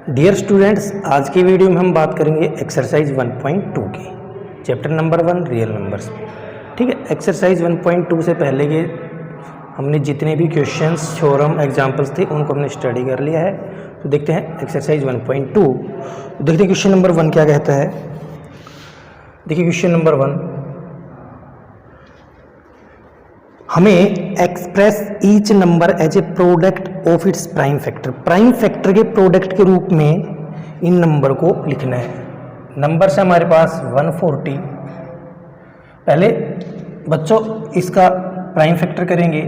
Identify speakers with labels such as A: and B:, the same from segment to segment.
A: Dear students, आज की video में हम बात करेंगे एक्सरसाइज 1.2 की, चैप्टर नंबर 1 रियल नंबर्स। ठीक है, एक्सरसाइज 1.2 से पहले के हमने जितने भी क्वेश्चंस, थ्योरम, एग्जांपल्स थे उनको हमने स्टडी कर लिया है। तो देखते हैं एक्सरसाइज 1.2। देखते हैं क्वेश्चन नंबर 1 क्या कहता है। देखिए क्वेश्चन नंबर 1, हमें express each number as a product of its prime factor. Prime factor के प्रोडक्ट के रूप में इन नंबर को लिखना है। नंबर से हमारे पास 140। पहले बच्चों इसका प्राइम फैक्टर करेंगे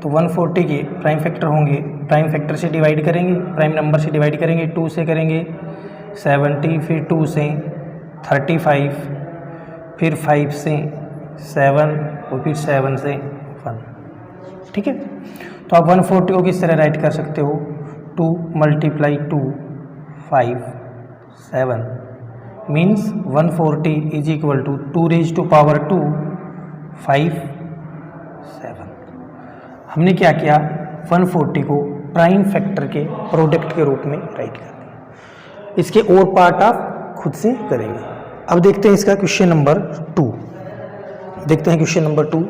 A: तो 140 के प्राइम फैक्टर होंगे, प्राइम फैक्टर से डिवाइड करेंगे, प्राइम नंबर से डिवाइड करेंगे, 2 से करेंगे 70, फिर 2 से 35, फिर 5 से 7 और फिर 7 से 1। ठीक है, तो आप 140 को किस तरह राइट कर सकते हो? 2 × 2 5 7 means 140 is equal to 2 raised to power 2 5 7। हमने क्या किया? 140 को प्राइम फैक्टर के प्रोडक्ट के रूप में राइट कर दिया। इसके और पार्ट आप खुद से करेंगे। अब देखते हैं इसका क्वेश्चन नंबर 2। देखते हैं क्वेश्चन नंबर 2।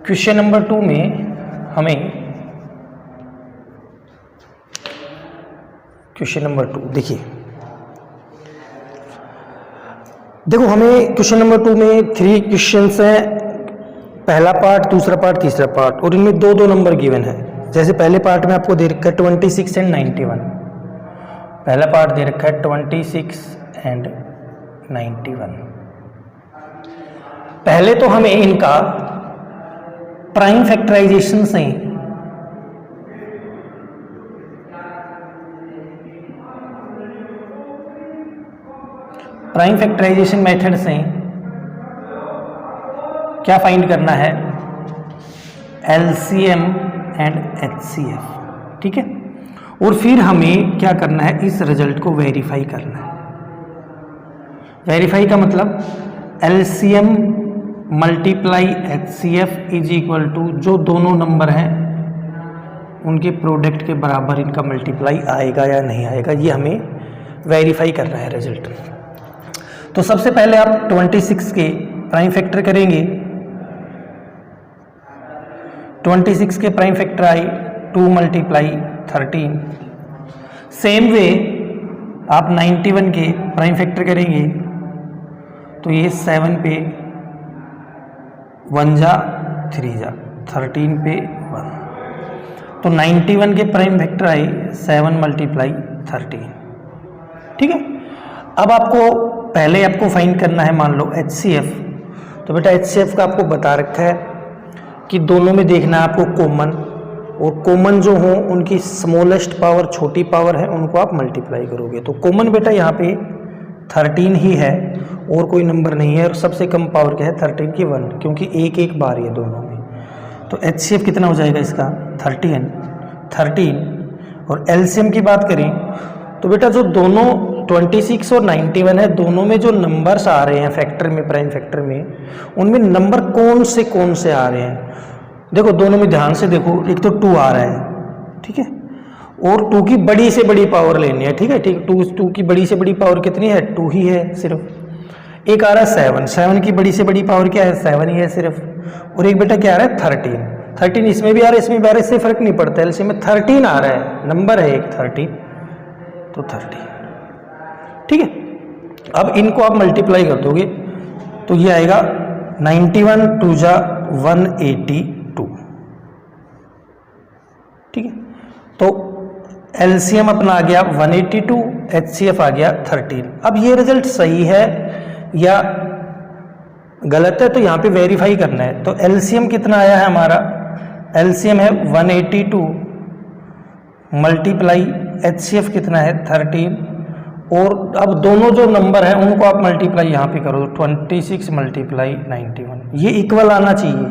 A: क्वेश्चन नंबर 2 में हमें क्वेश्चन नंबर 2 देखिए, देखो हमें क्वेश्चन नंबर 2 में 3 क्वेश्चंस हैं। पहला पार्ट, दूसरा पार्ट, तीसरा पार्ट, और इनमें 2-2 नंबर गिवन है। जैसे पहले पार्ट में आपको दे रखा है 26 एंड 91। पहला पार्ट दे रखा है 26 एंड 91। पहले तो हमें इनका प्राइम फैक्टराइजेशन से प्राइम फैक्टराइजेशन मेथड से क्या फाइंड करना है? LCM and HCF. ठीक है, और फिर हमें क्या करना है? इस रिजल्ट को वेरीफाई करना है। वेरीफाई का मतलब LCM multiply HCF is equal to जो दोनों नंबर हैं उनके प्रोडक्ट के बराबर इनका मल्टीप्लाई आएगा या नहीं आएगा, ये हमें वेरीफाई करना है रिजल्ट। तो सबसे पहले आप 26 के प्राइम फैक्टर करेंगे। 26 के प्राइम फैक्टर आए 2 × 13। सेम वे आप 91 के प्राइम फैक्टर करेंगे तो ये 7 पे 1 जा 3 जा 13 पे 1। तो 91 के प्राइम फैक्टर आए 7 × 13। ठीक है, अब आपको पहले आपको फाइंड करना है मान लो HCF। तो बेटा HCF का आपको बता रखा है कि दोनों में देखना है आपको कॉमन, और कॉमन जो हो उनकी स्मॉलेस्ट पावर, छोटी पावर है, उनको आप मल्टीप्लाई करोगे। तो कॉमन बेटा यहाँ पे 13 ही है और कोई नंबर नहीं है, और सबसे कम पावर क्या है? 13 की 1, क्योंकि एक एक बार है दोनों में। तो HCF कितना हो जाएगा इसका? 13। और LCM की बात करें तो बेटा जो दोनों 26 और 91 है, दोनों में जो नंबर्स आ रहे हैं फैक्टर में, प्राइम फैक्टर में, उनमें नंबर कौन से आ रहे हैं? देखो दोनों में ध्यान से देखो, एक तो 2 आ रहा है, ठीक है, और 2 की बड़ी से बड़ी पावर लेनी है। ठीक है, ठीक, 2 की बड़ी से बड़ी पावर कितनी है? 2 ही है सिर्फ। एक आ रहा है 7 की बड़ी से बड़ी पावर क्या है? 7 ही है सिर्फ। और एक बेटा क्या आ रहा है? 13 इसमें भी आ रहा है, इसमें भी आ रहा है, इससे फर्क नहीं पड़ता है। इसमें 13 आ रहा है, नंबर है एक 13, तो 13। ठीक है, अब इनको आप मल्टीप्लाई कर दोगे तो ये आएगा 91 2 जा 182। ठीक है, तो एलसीएम अपना आ गया 182, एचसीएफ आ गया 13। अब ये रिजल्ट सही है या गलत है तो यहाँ पे वेरीफाई करना है। तो एलसीएम कितना आया है हमारा? एलसीएम है 182 मल्टीप्लाई एचसीएफ कितना है? 13। और अब दोनों जो नंबर हैं उनको आप मल्टीप्लाई यहाँ पे करो, 26 × 91, ये इक्वल आना चाहिए।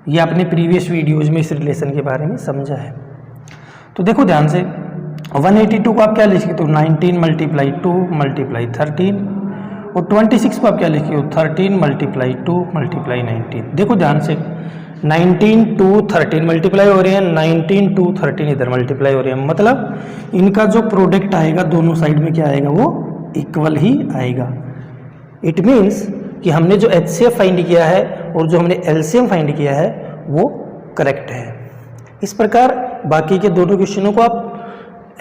A: ये आपने प्रीवियस वीडियोज़ में इस रिलेशन के बारे में समझा है। तो देखो ध्यान से, 182 को आप क्या लिख सकते हो? 19 × 2 × 13, और 26 को आप क्या लिखिए हो? 13 × 2 × 19। देखो ध्यान से, 19 टू 13 मल्टीप्लाई हो रहे हैं, 19 टू 13 इधर मल्टीप्लाई हो रहे हैं, मतलब इनका जो प्रोडक्ट आएगा दोनों साइड में क्या आएगा, वो इक्वल ही आएगा। इट मीन्स कि हमने जो HCF फाइंड किया है और जो हमने LCM फाइंड किया है वो करेक्ट है। इस प्रकार बाकी के दोनों क्वेश्चनों को आप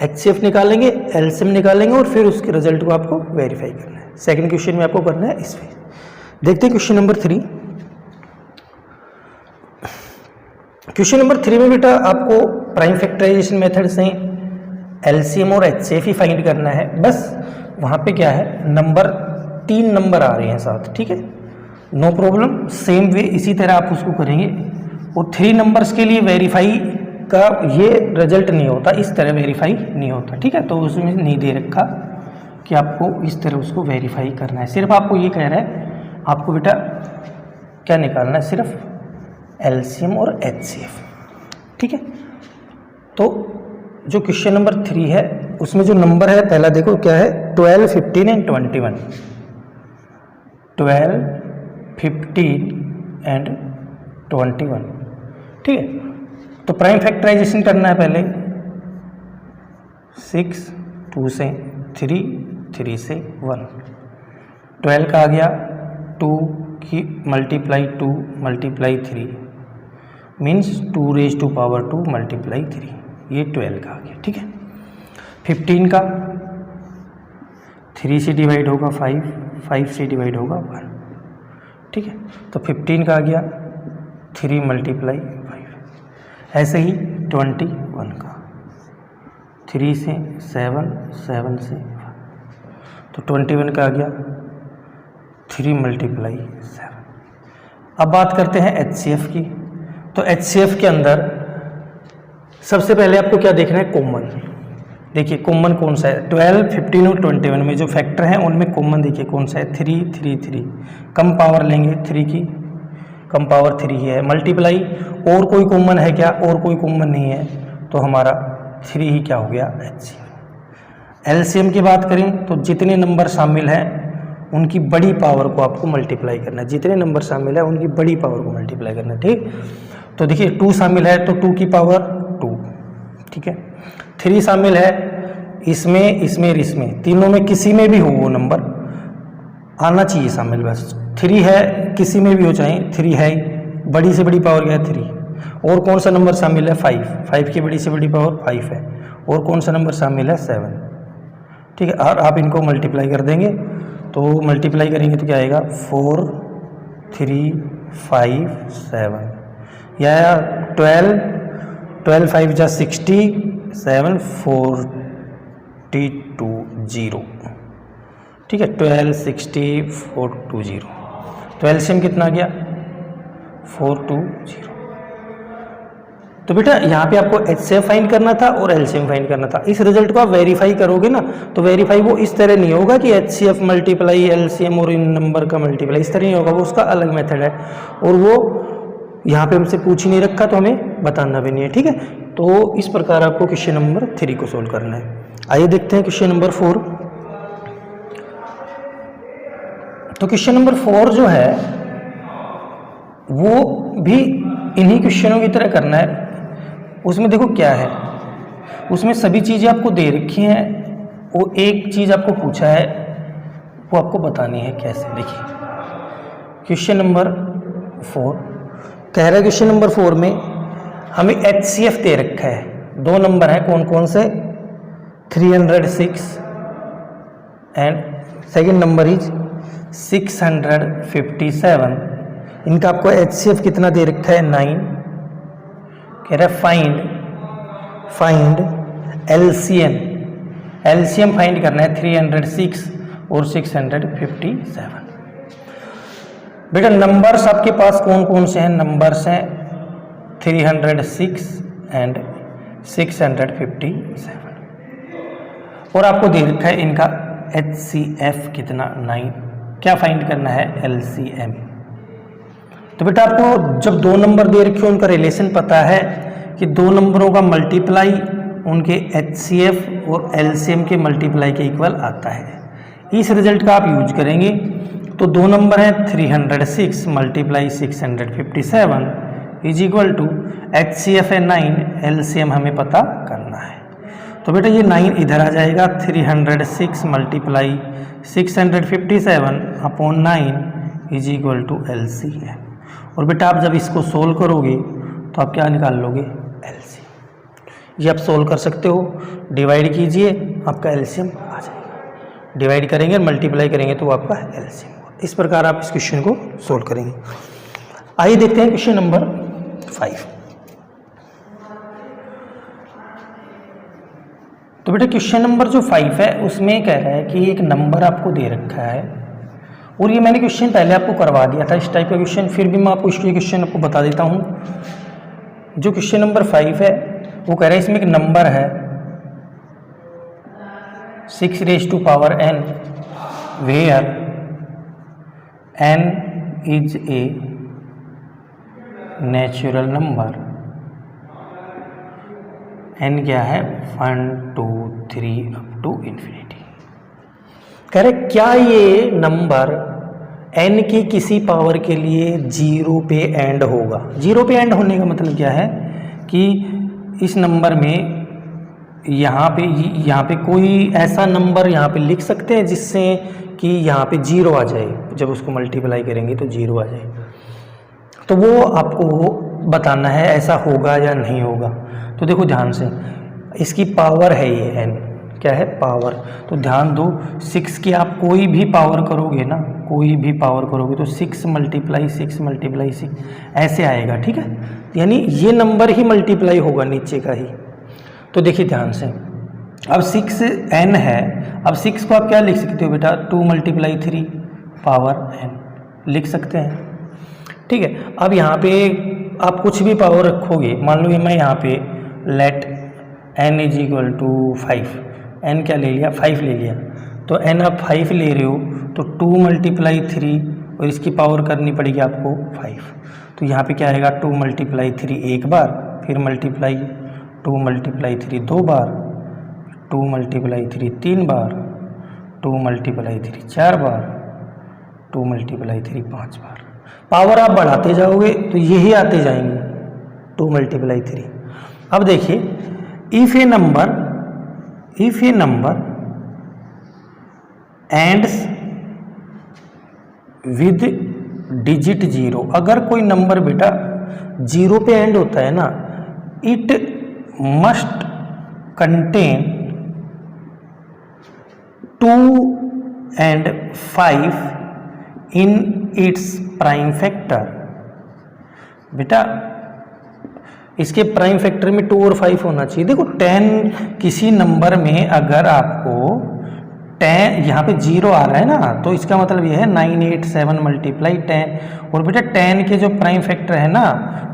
A: HCF निकालेंगे, LCM निकालेंगे और फिर उसके रिजल्ट को आपको वेरीफाई करना है। सेकंड क्वेश्चन में आपको करना है इसमें। देखते हैं क्वेश्चन नंबर 3। क्वेश्चन नंबर 3 में बेटा आपको प्राइम फैक्टराइजेशन मेथड से LCM और HCF ही फाइंड करना है। बस वहाँ पे क्या है, नंबर 3 नंबर आ रहे हैं साथ, ठीक है, नो प्रॉब्लम। सेम वे इसी तरह आप उसको करेंगे। और 3 नंबर्स के लिए वेरीफाई का ये रिजल्ट नहीं होता, इस तरह वेरीफाई नहीं होता, ठीक है। तो उसमें नहीं दे रखा कि आपको इस तरह उसको वेरीफाई करना है। सिर्फ आपको ये कह रहा है आपको बेटा क्या निकालना है, सिर्फ LCM और HCF, ठीक है। तो जो क्वेश्चन नंबर 3 है उसमें जो नंबर है पहला देखो क्या है, 12, 15 एंड 21। 12, 15 एंड 21, ठीक है। तो प्राइम फैक्टराइजेशन करना है पहले। 6 2 से 3, 3 से 1, 12 का आ गया 2 की multiply 2 multiply 3 means 2 raise to power 2 multiply 3, ये 12 का आ गया, ठीक है। 15 का 3 से डिवाइड होगा 5, 5 से डिवाइड होगा 1, ठीक है। तो 15 का आ गया 3 मल्टीप्लाई 5। ऐसे ही 21 का 3 से 7, 7 से 1, तो 21 का आ गया 3 मल्टीप्लाई 7। अब बात करते हैं HCF की। तो HCF के अंदर सबसे पहले आपको क्या देखना है, कॉमन। देखिए कॉमन कौन सा है, 12, 15 और 21 में जो फैक्टर हैं उनमें कॉमन देखिए कौन सा है, 3, 3, 3। कम पावर लेंगे 3 की, कम पावर 3 ही है। मल्टीप्लाई और कोई कॉमन है क्या, और कोई कॉमन नहीं है, तो हमारा 3 ही क्या हो गया, HCF। LCM की बात करें तो जितने नंबर शामिल हैं उनकी बड़ी पावर को आपको मल्टीप्लाई करना है, जितने नंबर शामिल है उनकी बड़ी पावर को मल्टीप्लाई करना है, ठीक। तो देखिए 2 शामिल है तो 2 की पावर 2, ठीक है। 3 शामिल है, इसमें इसमें और इसमें, तीनों में किसी में भी हो वो नंबर आना चाहिए शामिल, बस 3 है किसी में भी हो, चाहे 3 है, बड़ी से बड़ी पावर क्या है 3। और कौन सा नंबर शामिल है, 5, 5 की बड़ी से बड़ी पावर 5 है। और कौन सा नंबर शामिल है, 7, ठीक है। और आप इनको मल्टीप्लाई कर देंगे तो मल्टीप्लाई करेंगे तो क्या आएगा, 4, 3, 5, 7, या 12, 12 5 जा 60, 7 42 0, ठीक है। 12 60 420, तो LCM कितना गया, 420। तो बेटा यहाँ पे आपको HCF फाइंड करना था और LCM फाइंड करना था। इस रिजल्ट को आप वेरीफाई करोगे ना, तो वेरीफाई वो इस तरह नहीं होगा कि HCF मल्टीप्लाई LCM और इन नंबर का मल्टीप्लाई, इस तरह नहीं होगा, वो उसका अलग मेथड है और वो यहाँ पे हमसे पूछ ही नहीं रखा तो हमें बताना भी नहीं है, ठीक है। तो इस प्रकार आपको क्वेश्चन नंबर 3 को सोल्व करना है। आइए देखते हैं क्वेश्चन नंबर 4। तो क्वेश्चन नंबर 4 जो है वो भी इन्हीं क्वेश्चनों की तरह करना है। उसमें देखो क्या है, उसमें सभी चीज़ें आपको दे रखी हैं, वो एक चीज़ आपको पूछा है वो आपको बतानी है कैसे। देखिए क्वेश्चन नंबर 4 कह रहा है, क्वेश्चन नंबर 4 में हमें HCF दे रखा है, 2 नंबर हैं, कौन कौन से, 306 एंड सेकेंड नंबर इज 657। इनका आपको HCF कितना दे रखा है, 9। कह रहा है फाइंड LCM, LCM फाइंड करना है 306 और 657। बेटा नंबर्स आपके पास कौन कौन से हैं, नंबर्स हैं 306 एंड 657 और आपको दे रखा है इनका HCF कितना, 9। क्या फाइंड करना है, LCM। तो बेटा आपको जब 2 नंबर दे रखे हो उनका रिलेशन पता है कि 2 नंबरों का मल्टीप्लाई उनके HCF और LCM के मल्टीप्लाई के इक्वल आता है। इस रिजल्ट का आप यूज करेंगे। तो 2 नंबर हैं 306 multiply 657, is equal to HCF है 9, LCM हमें पता करना है। तो बेटा ये 9 इधर आ जाएगा, 306 मल्टीप्लाई 657 अपॉन 9 इज इक्वल टू LCM। और बेटा आप जब इसको सोल्व करोगे तो आप क्या निकाल लोगे, LCM। ये आप सोल्व कर सकते हो, डिवाइड कीजिए आपका LCM आ जाएगा, डिवाइड करेंगे मल्टीप्लाई करेंगे तो आपका LCM। इस प्रकार आप इस क्वेश्चन को सोल्व करेंगे। आइए देखते हैं क्वेश्चन नंबर 5। तो बेटा क्वेश्चन नंबर जो 5 है उसमें कह रहा है कि एक नंबर आपको दे रखा है, और ये मैंने क्वेश्चन पहले आपको करवा दिया था इस टाइप का क्वेश्चन, फिर भी मैं आपको इसके क्वेश्चन आपको बता देता हूँ। जो क्वेश्चन नंबर 5 है वो कह रहा है इसमें एक नंबर है 6n where n is a natural number. n क्या है, 1 2 3 अप टू इन्फिनिटी। कह रहे क्या ये नंबर n की किसी पावर के लिए 0 पे एंड होगा। 0 पे एंड होने का मतलब क्या है कि इस नंबर में यहाँ पे कोई ऐसा नंबर यहाँ पे लिख सकते हैं जिससे कि यहाँ पे 0 आ जाए, जब उसको मल्टीप्लाई करेंगे तो 0 आ जाए। तो वो आपको बताना है ऐसा होगा या नहीं होगा। तो देखो ध्यान से, इसकी पावर है ये n, क्या है, पावर। तो ध्यान दो, 6 की आप कोई भी पावर करोगे ना, कोई भी पावर करोगे तो 6 मल्टीप्लाई 6 ऐसे आएगा, ठीक है। यानी ये नंबर ही मल्टीप्लाई होगा नीचे का ही। तो देखिए ध्यान से, अब 6n है, अब 6 को आप क्या लिख सकते हो बेटा, 2 मल्टीप्लाई 3 पावर n लिख सकते हैं, ठीक है। अब यहाँ पे आप कुछ भी पावर रखोगे, मान लो मैं यहाँ पे let n is equal to 5, n क्या ले लिया, 5 ले लिया। तो n आप 5 ले रहे हो तो 2 मल्टीप्लाई 3 और इसकी पावर करनी पड़ेगी आपको 5। तो यहाँ पे क्या आएगा, 2 मल्टीप्लाई 3 एक बार, फिर मल्टीप्लाई 2 मल्टीप्लाई 3 2 बार, 2 मल्टीप्लाई 3 3 बार, 2 मल्टीप्लाई 3 4 बार, 2 मल्टीप्लाई 3 5 बार। पावर आप बढ़ाते जाओगे तो यही आते जाएंगे, 2 मल्टीप्लाई 3। अब देखिए, if A number ends with digit 0, अगर कोई नंबर बेटा 0 पे एंड होता है ना, it must contain 2 and 5 in its prime factor. बेटा इसके प्राइम फैक्टर में 2 और 5 होना चाहिए। देखो 10 किसी नंबर में अगर आपको 10 यहाँ पे 0 आ रहा है ना, तो इसका मतलब ये है 987 मल्टीप्लाई 10। और बेटा 10 के जो प्राइम फैक्टर है ना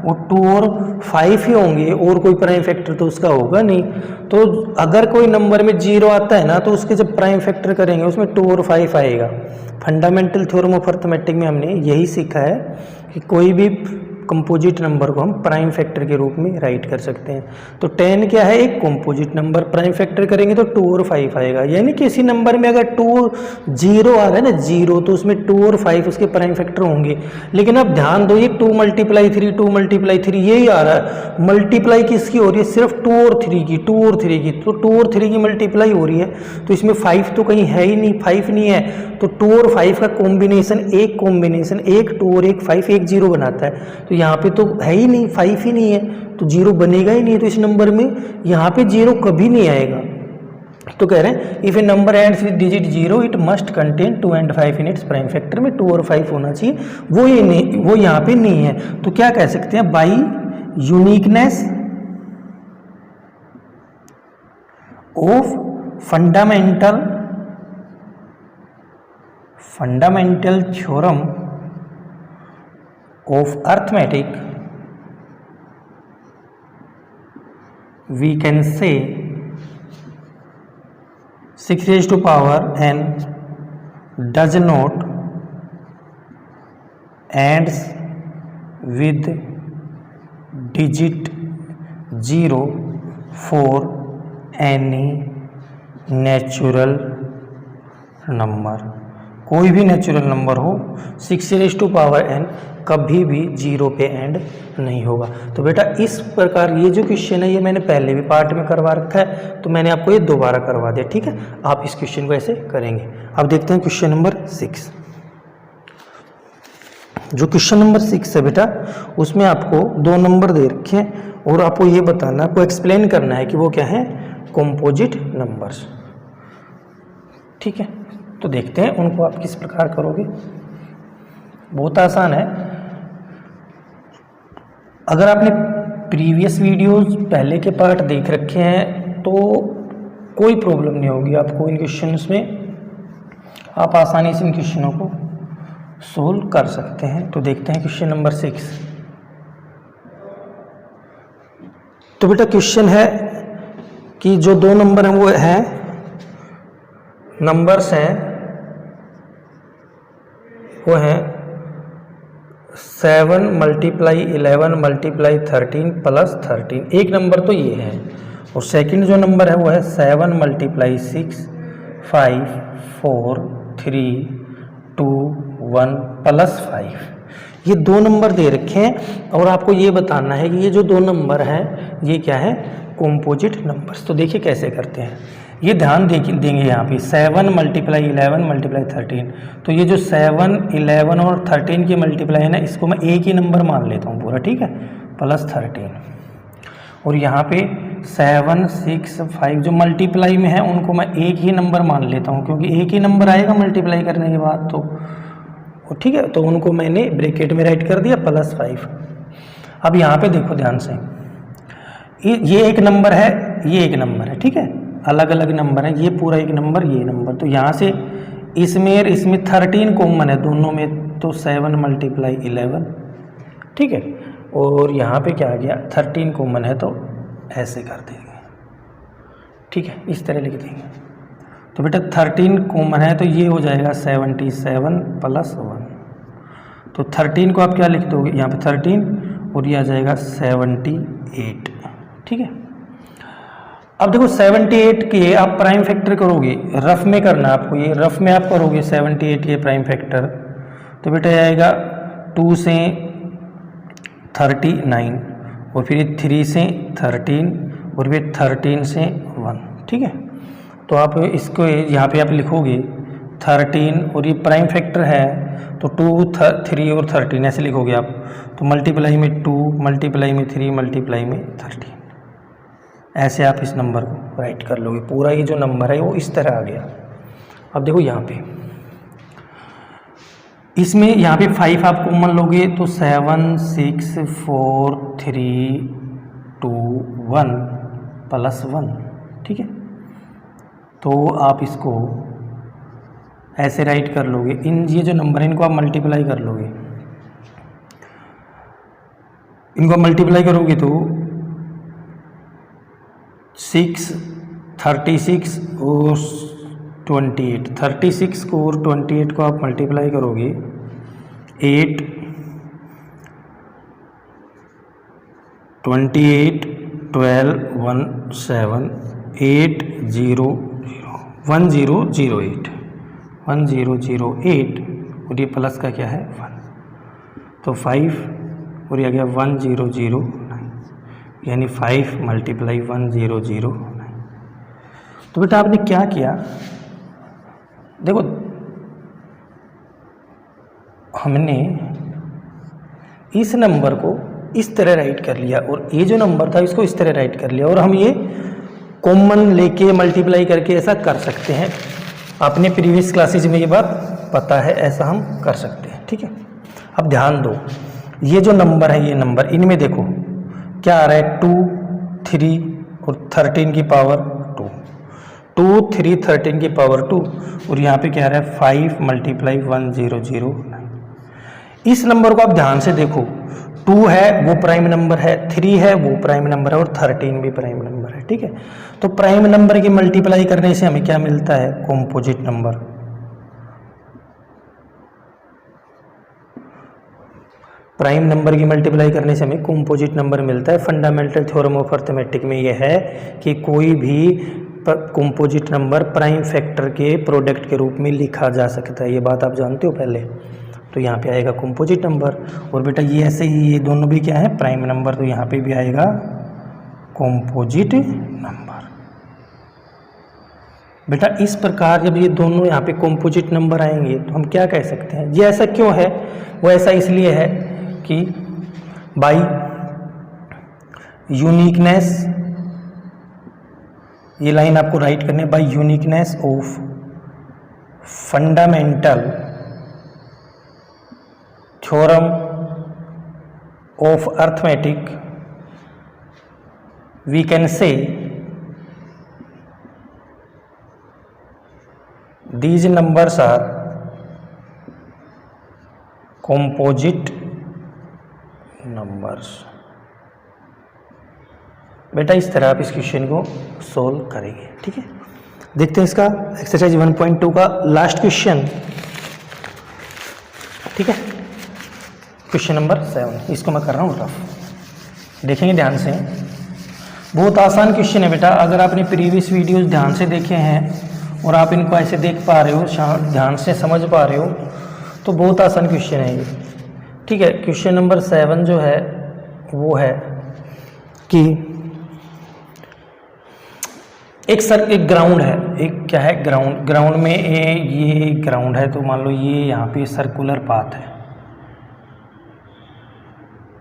A: वो 2 और 5 ही होंगे, और कोई प्राइम फैक्टर तो उसका होगा नहीं। तो अगर कोई नंबर में 0 आता है ना तो उसके जब प्राइम फैक्टर करेंगे उसमें 2 और 5 आएगा। फंडामेंटल थ्योरम ऑफ अर्थमेटिक में हमने यही सीखा है कि कोई भी कंपोजिट नंबर को हम प्राइम फैक्टर के रूप में राइट कर सकते हैं। तो 10 क्या है, एक कंपोजिट नंबर, प्राइम फैक्टर करेंगे तो 2 और 5 आएगा। यानी किसी नंबर में अगर 2 0 आ रहा है ना, 0, तो उसमें 2 और 5 उसके प्राइम फैक्टर होंगे। लेकिन अब ध्यान दो, ये 2 मल्टीप्लाई 3 2 मल्टीप्लाई 3 यही आ रहा है। मल्टीप्लाई किसकी हो रही है, सिर्फ 2 और 3 की, 2 और 3 की। तो 2 और 3 की मल्टीप्लाई हो रही है, तो इसमें 5 तो कहीं है ही नहीं, 5 नहीं है। तो 2 और 5 का कॉम्बिनेशन, एक 2 और एक 5 एक 0 बनाता है। तो यहाँ पे तो है ही नहीं, 5 ही नहीं है, तो 0 बनेगा ही नहीं। तो इस नंबर में यहाँ पे 0 कभी नहीं आएगा। तो कह रहे हैं if A number ends with digit 0 it must contain 2 and 5 in its prime factor में 2 और 5 होना चाहिए। वो ये नहीं, वो यहाँ पे नहीं है। तो क्या कह सकते हैं, by uniqueness of fundamental theorem of arithmetic we can say 6 raised to power n does not ends with digit 0 for any natural number। कोई भी नेचुरल नंबर हो 6n कभी भी 0 पे एंड नहीं होगा। तो बेटा इस प्रकार ये जो क्वेश्चन है ये मैंने पहले भी पार्ट में करवा रखा है, तो मैंने आपको ये दोबारा करवा दिया, ठीक है। आप इस क्वेश्चन को ऐसे करेंगे। अब देखते हैं क्वेश्चन नंबर 6। जो क्वेश्चन नंबर 6 है बेटा, उसमें आपको 2 नंबर दे रखे हैं और आपको ये बताना, आपको एक्सप्लेन करना है कि वो क्या है, कंपोजिट नंबर्स, ठीक है। तो देखते हैं उनको आप किस प्रकार करोगे। बहुत आसान है। अगर आपने प्रीवियस वीडियोस पहले के पार्ट देख रखे हैं तो कोई प्रॉब्लम नहीं होगी आपको इन क्वेश्चंस में, आप आसानी से इन क्वेश्चनों को सोल्व कर सकते हैं। तो देखते हैं क्वेश्चन नंबर 6। तो बेटा क्वेश्चन है कि जो 2 नंबर हैं वो है, नंबर्स हैं वो हैं 7 × 11 × 13 + 13। एक नंबर तो ये है, और सेकंड जो नंबर है वो है 7 × 6 5 4 3 2 1 + 5। ये 2 नंबर दे रखे हैं और आपको ये बताना है कि ये जो 2 नंबर हैं ये क्या है, कंपोजिट नंबर्स। तो देखिए कैसे करते हैं, ये ध्यान देंगे यहाँ पे 7 × 11 × 13। तो ये जो 7, 11 और 13 की मल्टीप्लाई है ना, इसको मैं एक ही नंबर मान लेता हूँ पूरा, ठीक है, +13। और यहाँ पे 7 6 5 जो मल्टीप्लाई में है उनको मैं एक ही नंबर मान लेता हूँ, क्योंकि एक ही नंबर आएगा मल्टीप्लाई करने के बाद, तो ठीक है। तो उनको मैंने ब्रैकेट में राइट कर दिया +5। अब यहाँ पे देखो ध्यान से, ये एक नंबर है, ये एक नंबर है, ठीक है, अलग अलग नंबर है, ये पूरा एक नंबर, ये नंबर। तो यहाँ से इसमें 13 कॉमन है दोनों में, तो 7 × 11, ठीक है। और यहाँ पे क्या आ गया, 13 कॉमन है, तो ऐसे कर देंगे, ठीक है, इस तरह लिख देंगे। तो बेटा 13 कॉमन है तो ये हो जाएगा 77 + 1। तो 13 को आप क्या लिख दोगे, यहाँ पे 13, और ये आ जाएगा 78, ठीक है। अब देखो 78 के आप प्राइम फैक्टर करोगे, रफ में करना आपको, ये रफ में आप करोगे 78 के प्राइम फैक्टर, तो बेटा आएगा 2 से 39, और फिर 3 से 13, और फिर 13 से 1, ठीक है। तो आप इसको यहाँ पे आप लिखोगे 13, और ये प्राइम फैक्टर है तो 2 3 और 13 ऐसे लिखोगे आप। तो मल्टीप्लाई में 2, मल्टीप्लाई में 3, मल्टीप्लाई में 13, ऐसे आप इस नंबर को राइट कर लोगे। पूरा ये जो नंबर है वो इस तरह आ गया। अब देखो यहाँ पे, इसमें यहाँ पे 5 आप कॉमन लोगे तो 7 6 4 3 2 1 + 1, ठीक है। तो आप इसको ऐसे राइट कर लोगे। ये जो नंबर है इनको आप मल्टीप्लाई कर लोगे, इनको मल्टीप्लाई करोगे तो 6 36 और 28, 36 को और 28 को आप मल्टीप्लाई करोगे 8 28 12 1 7 8 0 1 0 0 8 1 0 0 8, और ये प्लस का क्या है 1, तो 5, और ये आ गया 1 0 0 9, यानी 5 × 1 0 0 9। तो बेटा आपने क्या किया, देखो हमने इस नंबर को इस तरह राइट कर लिया और ये जो नंबर था इसको इस तरह राइट कर लिया, और हम ये कॉमन लेके मल्टीप्लाई करके ऐसा कर सकते हैं। आपने प्रीवियस क्लासेज में ये बात पता है, ऐसा हम कर सकते हैं, ठीक है। अब ध्यान दो, ये जो नंबर है, ये नंबर इनमें देखो क्या आ रहा है, 2 3 और 13 की पावर 2, 2 3 13 की पावर 2, और यहाँ पे क्या आ रहा है 5 × 1 0 0 9। इस नंबर को आप ध्यान से देखो, 2 है वो प्राइम नंबर है, 3 है वो प्राइम नंबर है, और 13 भी प्राइम नंबर है, ठीक है। तो प्राइम नंबर की मल्टीप्लाई करने से हमें क्या मिलता है, कंपोजिट नंबर। प्राइम नंबर की मल्टीप्लाई करने से हमें कंपोजिट नंबर मिलता है। फंडामेंटल थ्योरम ऑफ अर्थमेटिक में यह है कि कोई भी कंपोजिट नंबर प्राइम फैक्टर के प्रोडक्ट के रूप में लिखा जा सकता है। ये बात आप जानते हो पहले। तो यहाँ पे आएगा कंपोजिट नंबर। और बेटा ये ऐसे ही ये दोनों भी क्या है, प्राइम नंबर, तो यहाँ पे भी आएगा कंपोजिट नंबर। बेटा इस प्रकार जब ये दोनों यहाँ पे कंपोजिट नंबर आएंगे तो हम क्या कह सकते हैं, ये ऐसा क्यों है, वो ऐसा इसलिए है कि बाई यूनिकनेस, ये लाइन आपको राइट करनी है, by uniqueness of fundamental theorem of arithmetic we can say these numbers are composite numbers। बेटा इस तरह आप इस क्वेश्चन को सोल्व करेंगे। ठीक है, देखते हैं इसका एक्सरसाइज 1.2 का लास्ट क्वेश्चन। ठीक है, क्वेश्चन नंबर 7, इसको मैं कर रहा हूँ रफ, देखेंगे ध्यान से। बहुत आसान क्वेश्चन है बेटा, अगर आपने प्रीवियस वीडियोस ध्यान से देखे हैं और आप इनको ऐसे देख पा रहे हो, ध्यान से समझ पा रहे हो, तो बहुत आसान क्वेश्चन है ये। ठीक है, क्वेश्चन नंबर 7 जो है वो है कि एक ग्राउंड है, एक क्या है, ग्राउंड में ये ग्राउंड है, तो मान लो ये यहाँ पे सर्कुलर पाथ है।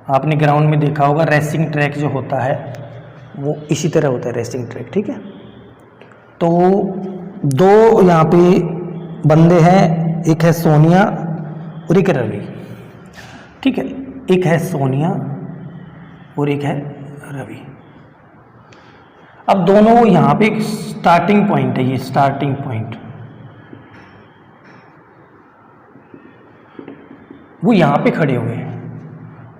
A: आपने ग्राउंड में देखा होगा रेसिंग ट्रैक जो होता है वो इसी तरह होता है, रेसिंग ट्रैक। ठीक है, तो दो यहाँ पे बंदे हैं, एक है सोनिया और एक रवि। ठीक है, एक है सोनिया और एक है रवि। अब दोनों यहाँ पे एक स्टार्टिंग पॉइंट है, ये स्टार्टिंग पॉइंट, वो यहाँ पे खड़े हुए हैं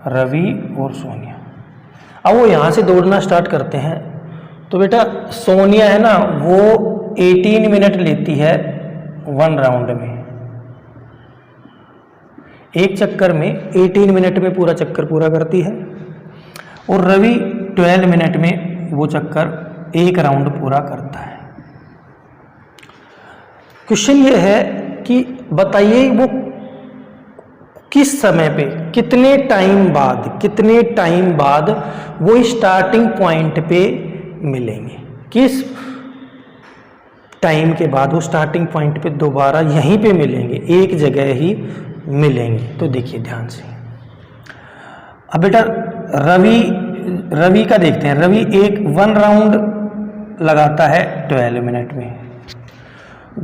A: रवि और सोनिया। अब वो यहाँ से दौड़ना स्टार्ट करते हैं, तो बेटा सोनिया है ना, वो 18 मिनट लेती है 1 राउंड में, एक चक्कर में 18 मिनट में पूरा चक्कर पूरा करती है। और रवि 12 मिनट में वो चक्कर एक राउंड पूरा करता है। क्वेश्चन ये है कि बताइए वो किस समय पे, कितने टाइम बाद वो स्टार्टिंग पॉइंट पे मिलेंगे, किस टाइम के बाद वो स्टार्टिंग पॉइंट पे दोबारा यहीं पे मिलेंगे, एक जगह ही मिलेंगे। तो देखिए ध्यान से। अब बेटा रवि का देखते हैं। रवि 1 राउंड लगाता है 12 मिनट में,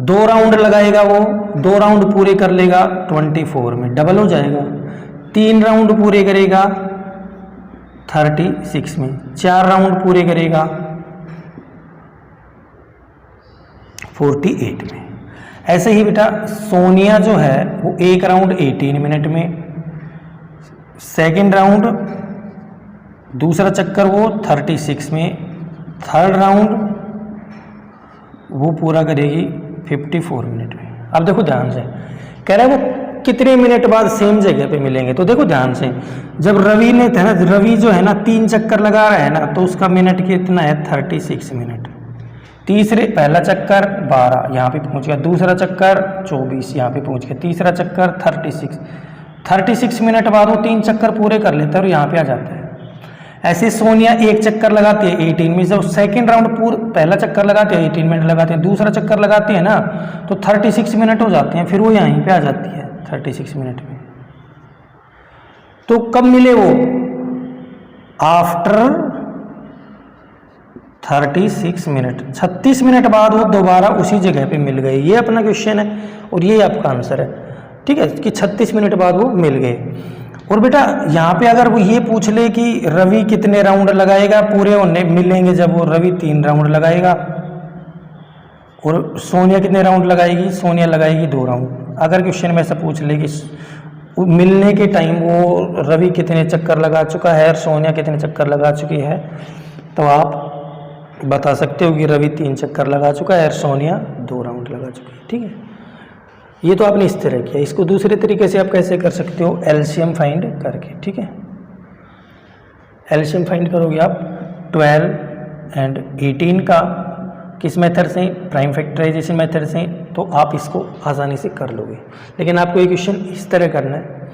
A: 2 राउंड लगाएगा, वो 2 राउंड पूरे कर लेगा 24 में, डबल हो जाएगा। 3 राउंड पूरे करेगा 36 में, 4 राउंड पूरे करेगा 48 में। ऐसे ही बेटा सोनिया जो है वो 1 राउंड 18 मिनट में, सेकेंड राउंड दूसरा चक्कर वो 36 में, थर्ड राउंड वो पूरा करेगी 54 मिनट में। अब देखो ध्यान से, कह रहा है वो कितने मिनट बाद सेम जगह पे मिलेंगे। तो देखो ध्यान से, जब रवि ने था ना, रवि जो है ना 3 चक्कर लगा रहा है ना, तो उसका मिनट कितना है 36 मिनट। पहला चक्कर 12 यहाँ पे पहुँच गया, दूसरा चक्कर 24 यहाँ पे पहुँच गया, तीसरा चक्कर 36 मिनट बाद वो 3 चक्कर पूरे कर लेता है और यहाँ पे आ जाता है। ऐसे सोनिया 1 चक्कर लगाती है 18 में, जब सेकेंड राउंड पहला चक्कर लगाते हैं 18 मिनट लगाते हैं, दूसरा चक्कर लगाते हैं ना तो 36 मिनट हो जाते हैं, फिर वो यहीं पे आ जाती है 36 मिनट में। तो कब मिले वो? आफ्टर 36 मिनट, 36 मिनट बाद वो दोबारा उसी जगह पे मिल गए। ये अपना क्वेश्चन है और ये आपका आंसर है। ठीक है, कि 36 मिनट बाद वो मिल गए। और बेटा यहाँ पे अगर वो ये पूछ ले कि रवि कितने राउंड लगाएगा पूरे होने मिलेंगे, जब वो रवि 3 राउंड लगाएगा, और सोनिया कितने राउंड लगाएगी? सोनिया लगाएगी 2 राउंड। अगर क्वेश्चन में ऐसा पूछ ले कि मिलने के टाइम वो रवि कितने चक्कर लगा चुका है और सोनिया कितने चक्कर लगा चुकी है, तो आप बता सकते हो कि रवि 3 चक्कर लगा चुका है और सोनिया 2 राउंड लगा चुकी है। ठीक है, ये तो आपने इस तरह किया। इसको दूसरे तरीके से आप कैसे कर सकते हो? एलसीएम फाइंड करके। ठीक है, एलसीएम फाइंड करोगे आप 12 एंड 18 का, किस मेथड से, प्राइम फैक्टराइजेशन मेथड से, तो आप इसको आसानी से कर लोगे। लेकिन आपको ये क्वेश्चन इस तरह करना है,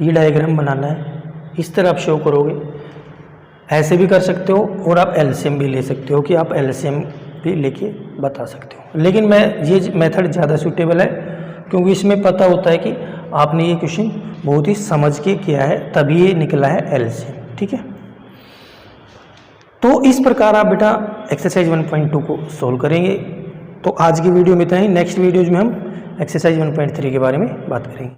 A: ये डायग्राम बनाना है, इस तरह आप शो करोगे। ऐसे भी कर सकते हो और आप एलसीएम भी ले सकते हो कि आप एलसीएम भी लेके बता सकते हो। लेकिन मैं ये मेथड ज़्यादा सूटेबल है क्योंकि इसमें पता होता है कि आपने ये क्वेश्चन बहुत ही समझ के किया है, तभी ये निकला है एलसीएम। ठीक है, तो इस प्रकार आप बेटा एक्सरसाइज 1.2 को सोल्व करेंगे। तो आज की वीडियो में इतना ही। नेक्स्ट वीडियोज में हम एक्सरसाइज 1.3 के बारे में बात करेंगे।